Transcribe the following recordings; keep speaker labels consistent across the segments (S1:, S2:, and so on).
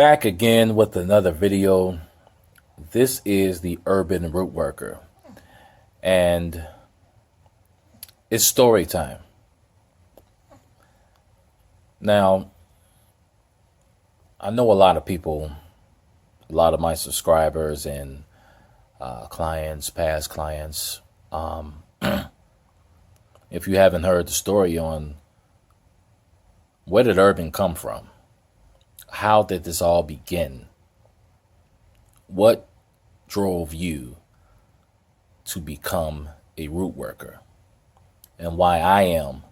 S1: Back again with another video. This is the Urban Root Worker, and it's story time. Now, I know a lot of people, a lot of my subscribers and clients, past clients, if you haven't heard the story on where did Urban come from? How did this all begin? What drove you to become a root worker? And why I am,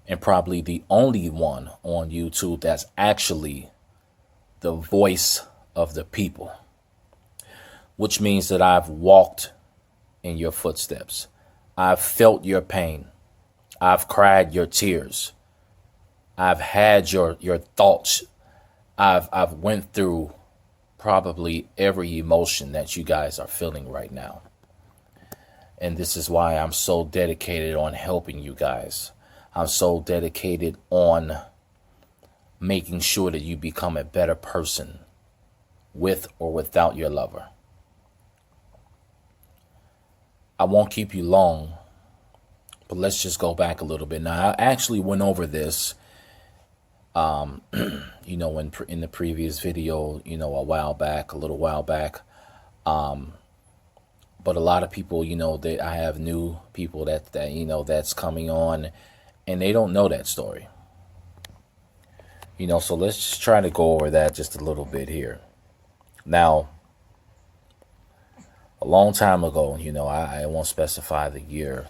S1: and probably the only one on YouTube that's actually the voice of the people, which means that I've walked in your footsteps. I've felt your pain. I've cried your tears. I've had your thoughts. I've went through probably every emotion that you guys are feeling right now. And this is why I'm so dedicated on helping you guys. I'm so dedicated on making sure that you become a better person with or without your lover. I won't keep you long, but let's just go back a little bit. Now, I actually went over this in the previous video, a little while back. But a lot of people, that I have new people that's coming on, and they don't know that story. So let's just try to go over that just a little bit here. Now, a long time ago, I won't specify the year,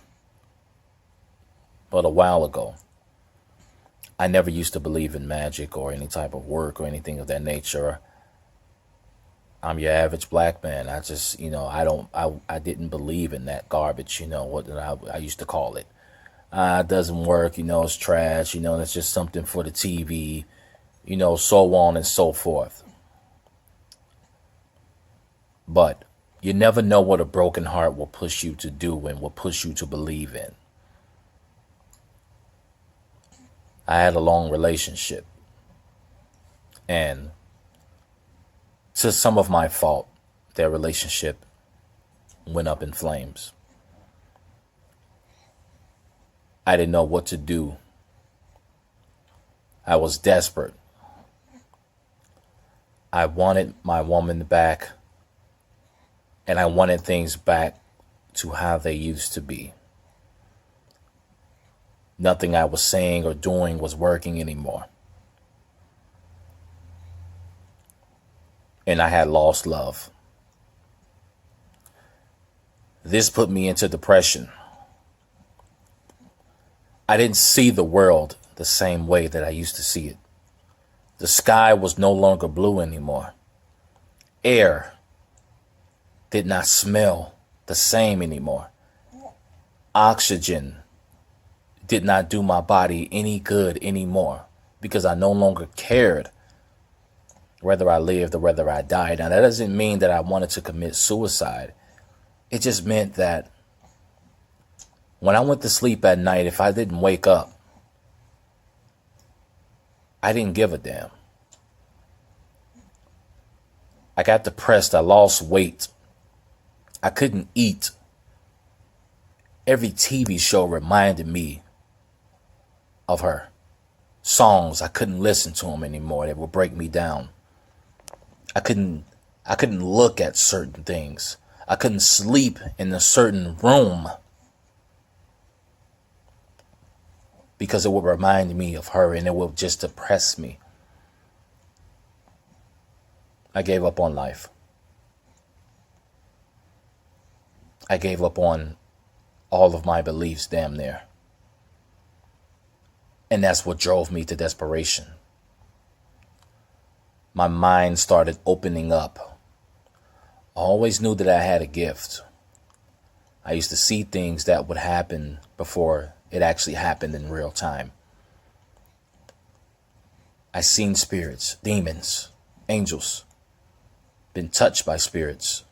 S1: but a while ago, I never used to believe in magic or any type of work or anything of that nature. I'm your average black man. I just, I didn't believe in that garbage, what I used to call it. It doesn't work, it's trash, it's just something for the TV, so on and so forth. But you never know what a broken heart will push you to do and will push you to believe in. I had a long relationship, and to some of my fault, their relationship went up in flames. I didn't know what to do. I was desperate. I wanted my woman back, and I wanted things back to how they used to be. Nothing I was saying or doing was working anymore. And I had lost love. This put me into depression. I didn't see the world the same way that I used to see it. The sky was no longer blue anymore. Air did not smell the same anymore. Oxygen did not do my body any good anymore because I no longer cared whether I lived or whether I died. Now, that doesn't mean that I wanted to commit suicide. It just meant that when I went to sleep at night, if I didn't wake up, I didn't give a damn. I got depressed. I lost weight. I couldn't eat. Every TV show reminded me of her. Songs, I couldn't listen to them anymore. They would break me down. I couldn't look at certain things. I couldn't sleep in a certain room because it would remind me of her, and it would just depress me. I gave up on life. I gave up on all of my beliefs, damn near. And that's what drove me to desperation. My mind started opening up. I always knew that I had a gift. I used to see things that would happen before it actually happened in real time. I seen spirits, demons, angels, been touched by spirits.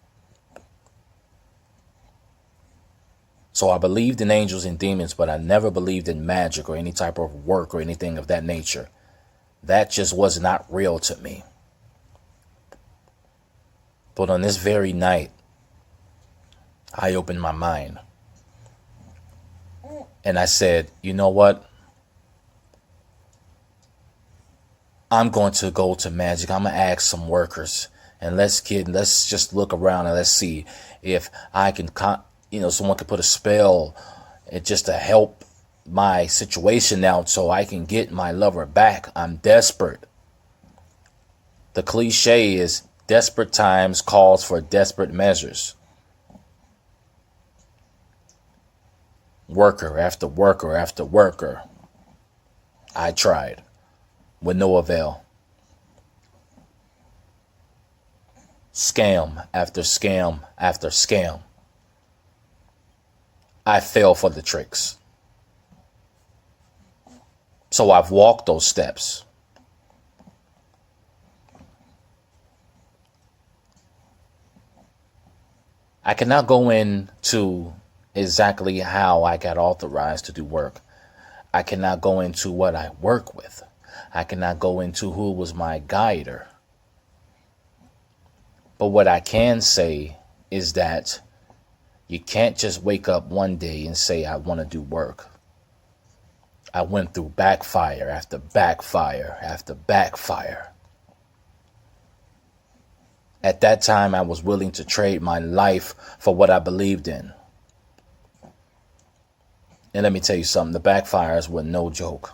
S1: So I believed in angels and demons, but I never believed in magic or any type of work or anything of that nature. That just was not real to me. But on this very night, I opened my mind and I said, you know what? I'm going to go to Magic. I'm going to ask some workers and let's just look around and let's see if I can, someone could put a spell just to help my situation out so I can get my lover back. I'm desperate. The cliche is desperate times calls for desperate measures. Worker after worker after worker. I tried with no avail. Scam after scam after scam. I fell for the tricks. So I've walked those steps. I cannot go into exactly how I got authorized to do work. I cannot go into what I work with. I cannot go into who was my guider. But what I can say is that you can't just wake up one day and say, I want to do work. I went through backfire after backfire after backfire. At that time, I was willing to trade my life for what I believed in. And let me tell you something, the backfires were no joke.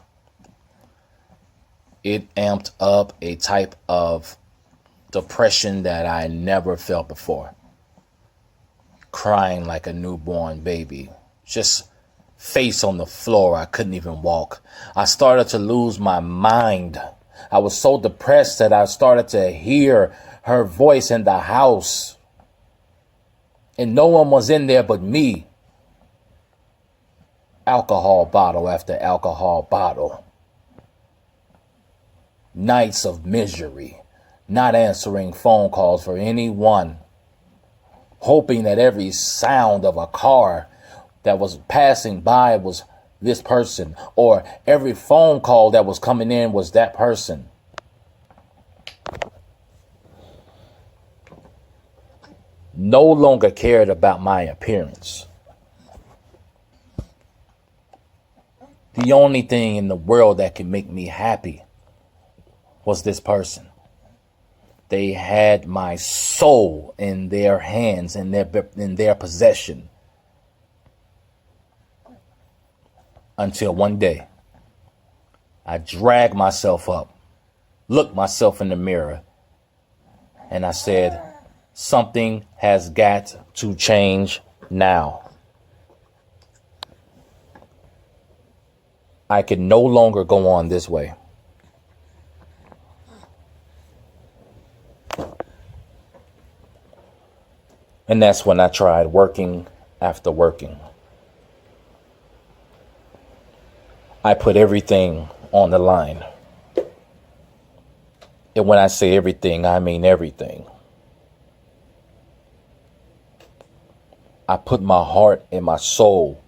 S1: It amped up a type of depression that I never felt before. Crying like a newborn baby. Just face on the floor. I couldn't even walk. I started to lose my mind. I was so depressed that I started to hear her voice in the house. And no one was in there but me. Alcohol bottle after alcohol bottle. Nights of misery. Not answering phone calls for anyone. Hoping that every sound of a car that was passing by was this person. Or every phone call that was coming in was that person. No longer cared about my appearance. The only thing in the world that could make me happy was this person. They had my soul in their hands, in their possession. Until one day, I dragged myself up, looked myself in the mirror, and I said, something has got to change now. I can no longer go on this way. And that's when I tried working after working. I put everything on the line. And when I say everything, I mean everything. I put my heart and my soul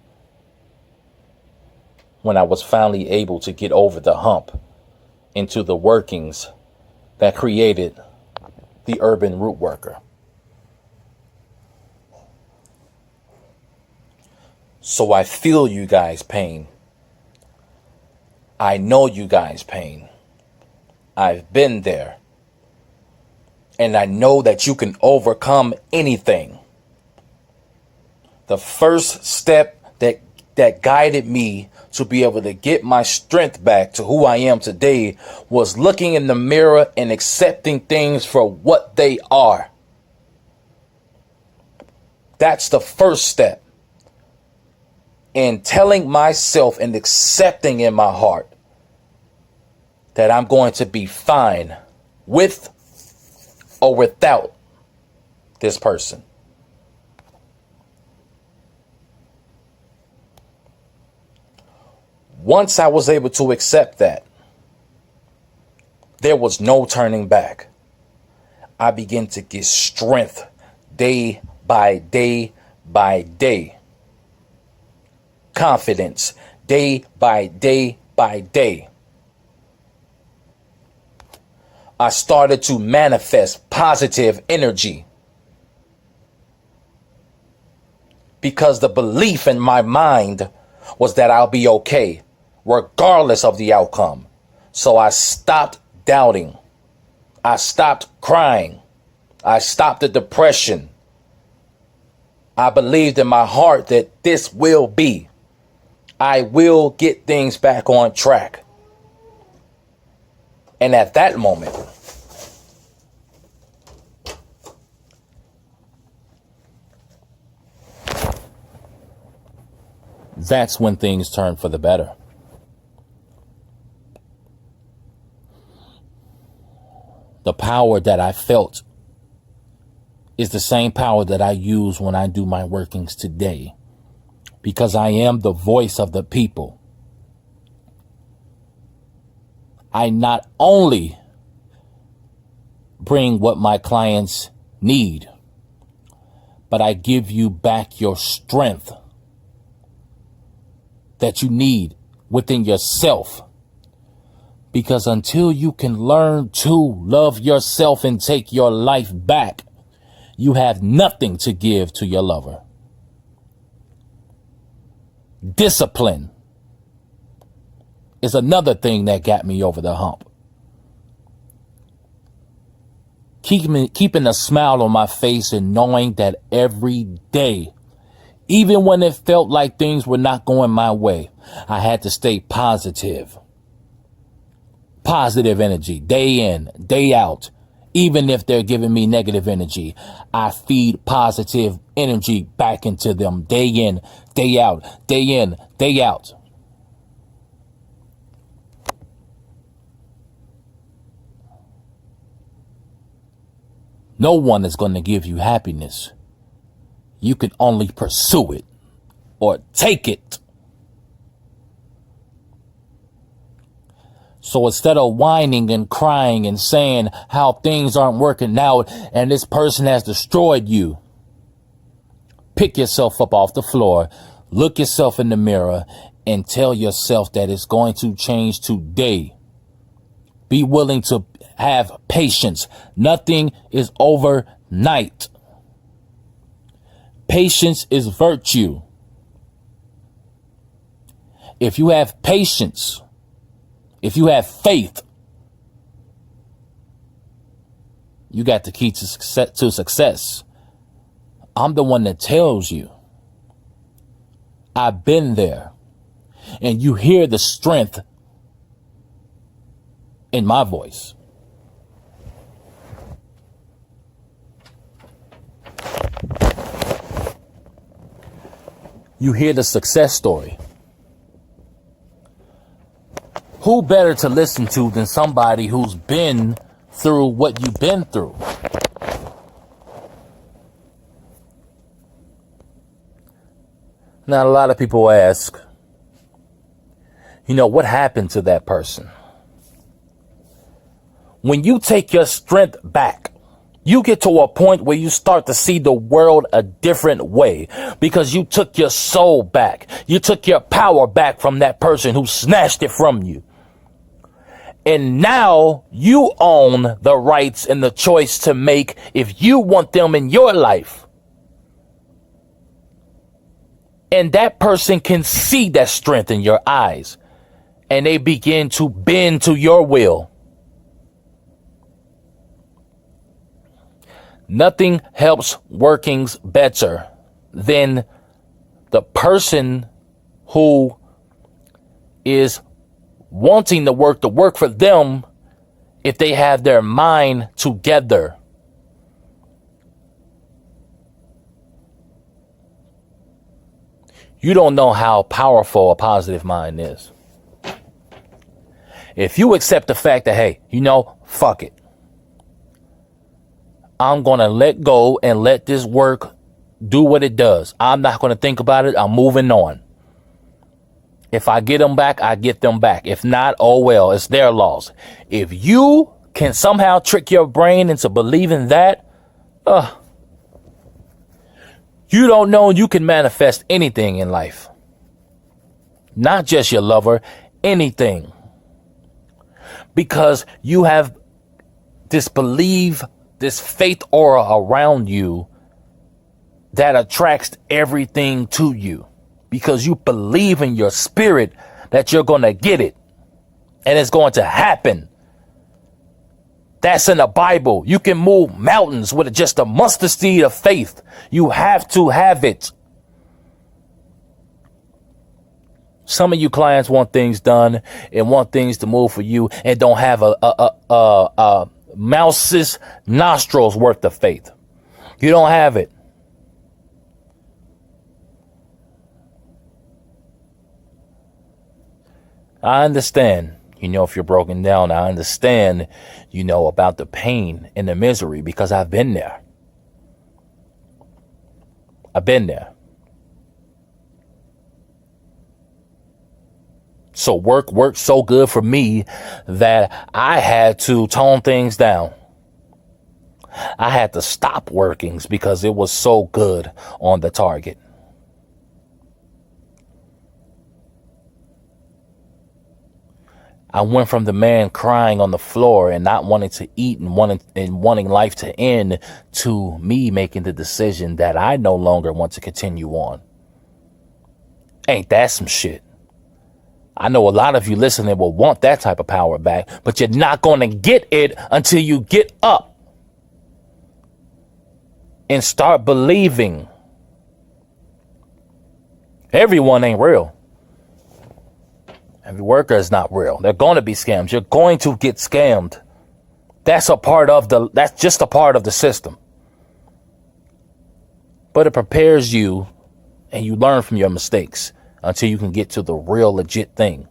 S1: when I was finally able to get over the hump into the workings that created the urban root worker. So I feel you guys' pain. I know you guys' pain. I've been there. And I know that you can overcome anything. The first step that guided me to be able to get my strength back to who I am today was looking in the mirror and accepting things for what they are. That's the first step. And telling myself and accepting in my heart that I'm going to be fine with or without this person. Once I was able to accept that, there was no turning back. I began to get strength day by day by day. Confidence day by day by day. I started to manifest positive energy because the belief in my mind was that I'll be okay, regardless of the outcome. So I stopped doubting. I stopped crying. I stopped the depression. I believed in my heart that this will be. I will get things back on track. And at that moment, that's when things turn for the better. The power that I felt is the same power that I use when I do my workings today, because I am the voice of the people. I not only bring what my clients need, but I give you back your strength that you need within yourself. Because until you can learn to love yourself and take your life back, you have nothing to give to your lover. Discipline is another thing that got me over the hump. Keeping a smile on my face and knowing that every day, even when it felt like things were not going my way, I had to stay positive. Positive energy, day in, day out. Even if they're giving me negative energy, I feed positive energy back into them day in, day out, day in, day out. No one is going to give you happiness. You can only pursue it or take it. So instead of whining and crying and saying how things aren't working out and this person has destroyed you, pick yourself up off the floor, look yourself in the mirror, and tell yourself that it's going to change today. Be willing to have patience. Nothing is overnight. Patience is virtue. If you have patience, if you have faith, you got the key to success. I'm the one that tells you. I've been there. And you hear the strength in my voice. You hear the success story. Who better to listen to than somebody who's been through what you've been through? Now, a lot of people ask, what happened to that person? When you take your strength back, you get to a point where you start to see the world a different way because you took your soul back. You took your power back from that person who snatched it from you. And now you own the rights and the choice to make if you want them in your life. And that person can see that strength in your eyes. And they begin to bend to your will. Nothing helps workings better than the person who is wanting to work for them if they have their mind together. You don't know how powerful a positive mind is. If you accept the fact that, hey, fuck it. I'm going to let go and let this work do what it does. I'm not going to think about it. I'm moving on. If I get them back, I get them back. If not, oh well, it's their loss. If you can somehow trick your brain into believing that, you don't know you can manifest anything in life. Not just your lover, anything. Because you have this faith aura around you that attracts everything to you because you believe in your spirit that you're going to get it and it's going to happen. That's in the Bible. You can move mountains with just a mustard seed of faith. You have to have it. Some of you clients want things done and want things to move for you and don't have a mouse's nostrils worth of faith. You don't have it. I understand, if you're broken down. I understand, about the pain and the misery because I've been there. I've been there. So work worked so good for me that I had to tone things down. I had to stop workings because it was so good on the target. I went from the man crying on the floor and not wanting to eat and wanting life to end to me making the decision that I no longer want to continue on. Ain't that some shit? I know a lot of you listening will want that type of power back, but you're not going to get it until you get up and start believing. Everyone ain't real. Every worker is not real. They're going to be scammed. You're going to get scammed. That's just a part of the system. But it prepares you and you learn from your mistakes until you can get to the real legit thing.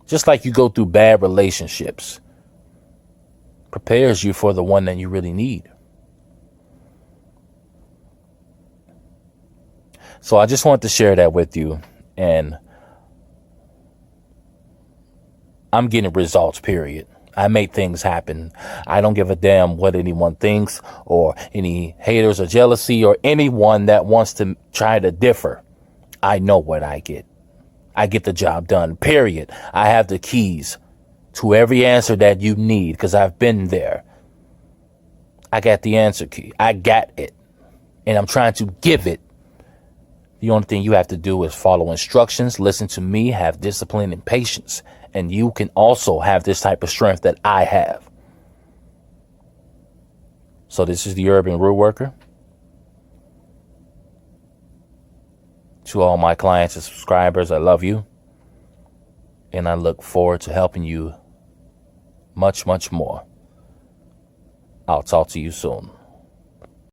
S1: Just like you go through bad relationships, prepares you for the one that you really need. So I just wanted to share that with you, and I'm getting results, period. I make things happen. I don't give a damn what anyone thinks or any haters or jealousy or anyone that wants to try to differ. I know what I get. I get the job done, period. I have the keys to every answer that you need because I've been there. I got the answer key. I got it. And I'm trying to give it. The only thing you have to do is follow instructions, listen to me, have discipline and patience. And you can also have this type of strength that I have. So this is the Urban Root Worker. To all my clients and subscribers, I love you. And I look forward to helping you much, much more. I'll talk to you soon.